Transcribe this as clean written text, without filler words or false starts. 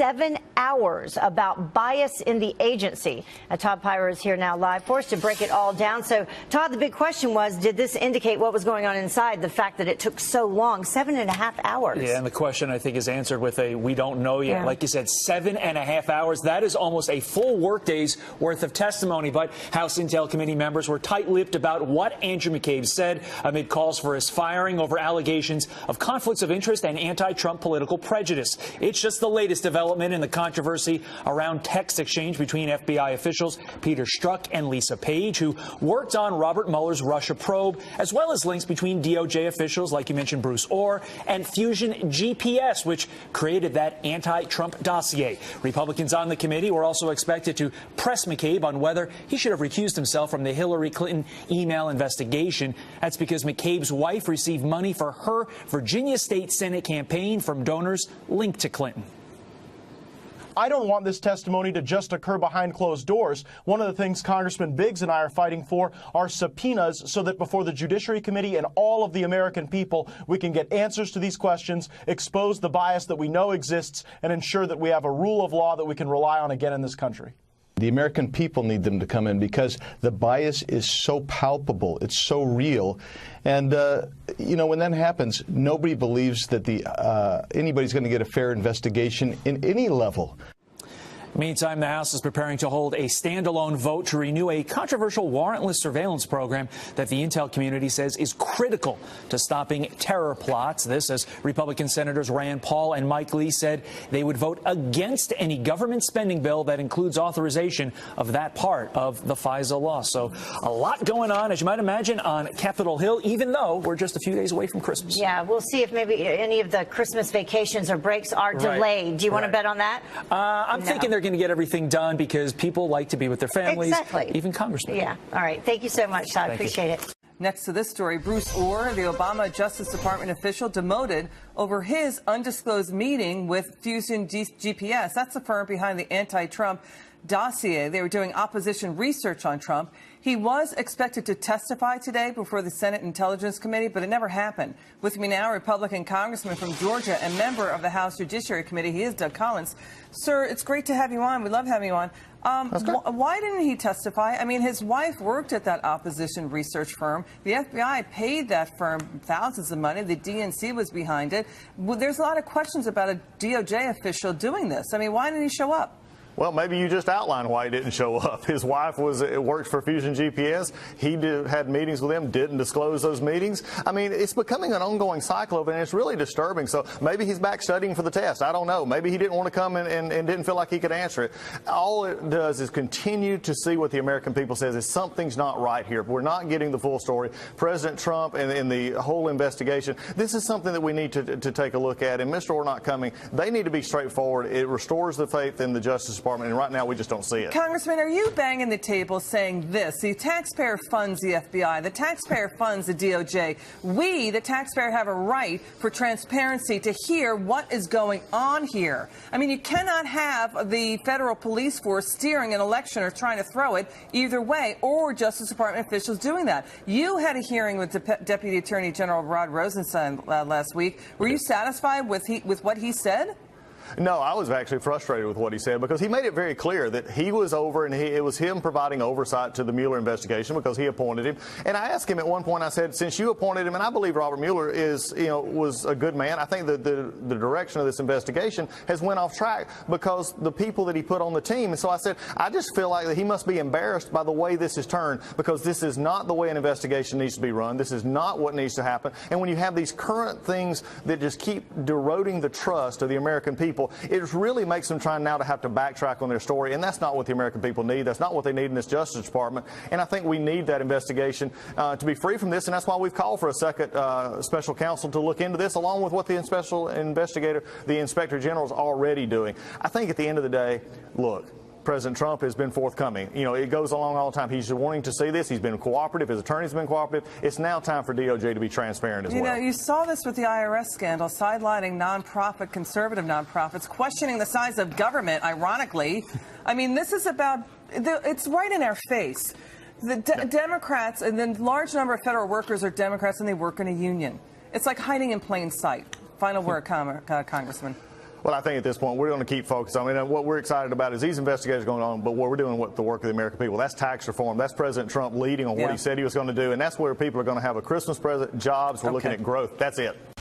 7 hours about bias in the agency. Todd Pyrer is here now live for us to break it all down. So, Todd, the big question was, did this indicate what was going on inside? The fact that it took so long, 7.5 hours. Yeah, and the question, I think, is answered with a we don't know yet. Yeah. Like you said, 7.5 hours. That is almost a full workday's worth of testimony. But House Intel Committee members were tight-lipped about what Andrew McCabe said amid calls for his firing over allegations of conflicts of interest and anti-Trump political prejudice. It's just the latest development in the controversy around text exchange between FBI officials Peter Strzok and Lisa Page, who worked on Robert Mueller's Russia probe, as well as links between DOJ officials, like you mentioned, Bruce Orr, and Fusion GPS, which created that anti-Trump dossier. Republicans on the committee were also expected to press McCabe on whether he should have recused himself from the Hillary Clinton email investigation. That's because McCabe's wife received money for her Virginia State Senate campaign from donors linked to Clinton. I don't want this testimony to just occur behind closed doors. One of the things Congressman Biggs and I are fighting for are subpoenas so that before the Judiciary Committee and all of the American people, we can get answers to these questions, expose the bias that we know exists, and ensure that we have a rule of law that we can rely on again in this country. The American people need them to come in because the bias is so palpable. It's so real. And, you know, when that happens, nobody believes that anybody's going to get a fair investigation in any level. Meantime, the House is preparing to hold a standalone vote to renew a controversial warrantless surveillance program that the intel community says is critical to stopping terror plots. This as Republican Senators Rand Paul and Mike Lee said they would vote against any government spending bill that includes authorization of that part of the FISA law. So a lot going on, as you might imagine, on Capitol Hill, even though we're just a few days away from Christmas. Yeah, we'll see if maybe any of the Christmas vacations or breaks are delayed. Do you want to bet on that? I'm thinking they're going to get everything done because people like to be with their families, even congressmen. Yeah. All right. Thank you so much, Todd. Appreciate it. Next to this story, Bruce Orr, the Obama Justice Department official, demoted over his undisclosed meeting with Fusion GPS. That's the firm behind the anti-Trump dossier. They were doing opposition research on Trump. He was expected to testify today before the Senate Intelligence Committee, but it never happened. With me now, Republican Congressman from Georgia and member of the House Judiciary Committee. He is Doug Collins. Sir, it's great to have you on. We love having you on. Why didn't he testify? I mean, his wife worked at that opposition research firm. The FBI paid that firm thousands of money. The DNC was behind it. There's a lot of questions about a DOJ official doing this. I mean, why didn't he show up? Well, maybe you just outlined why he didn't show up. His wife worked for Fusion GPS. He had meetings with them, didn't disclose those meetings. I mean, it's becoming an ongoing cycle of it, and it's really disturbing. So maybe he's back studying for the test. I don't know. Maybe he didn't want to come and didn't feel like he could answer it. All it does is continue to see what the American people says is something's not right here. We're not getting the full story. President Trump and the whole investigation, this is something that we need to take a look at. And Mr. Orr not coming, they need to be straightforward. It restores the faith in the Justice Department. And right now, we just don't see it. Congressman, are you banging the table saying this? The taxpayer funds the FBI. The taxpayer funds the DOJ. We, the taxpayer, have a right for transparency to hear what is going on here. I mean, you cannot have the federal police force steering an election or trying to throw it either way, or Justice Department officials doing that. You had a hearing with Deputy Attorney General Rod Rosenstein last week. Were you satisfied with what he said? No, I was actually frustrated with what he said because he made it very clear that he was over and it was him providing oversight to the Mueller investigation because he appointed him. And I asked him at one point, I said, since you appointed him, and I believe Robert Mueller was a good man, I think that the direction of this investigation has went off track because the people that he put on the team. And so I said, I just feel like that he must be embarrassed by the way this is turned because this is not the way an investigation needs to be run. This is not what needs to happen. And when you have these current things that just keep eroding the trust of the American people, it really makes them try now to have to backtrack on their story, and that's not what the American people need. That's not what they need in this Justice Department, and I think we need that investigation to be free from this, and that's why we've called for a second special counsel to look into this, along with what the special investigator, the Inspector General, is already doing. I think at the end of the day, look, President Trump has been forthcoming. You know, it goes along all the time. He's wanting to see this. He's been cooperative. His attorney's been cooperative. It's now time for DOJ to be transparent as well. You know, you saw this with the IRS scandal, sidelining nonprofit, conservative nonprofits, questioning the size of government, ironically. I mean, this is about, it's right in our face. The Democrats, and then large number of federal workers are Democrats and they work in a union. It's like hiding in plain sight. Final word, Congressman. Well, I think at this point we're going to keep focused. I mean, what we're excited about is these investigations going on, but what we're doing with the work of the American people. That's tax reform. That's President Trump leading on what he said he was going to do, and that's where people are going to have a Christmas present, jobs. We're looking at growth. That's it.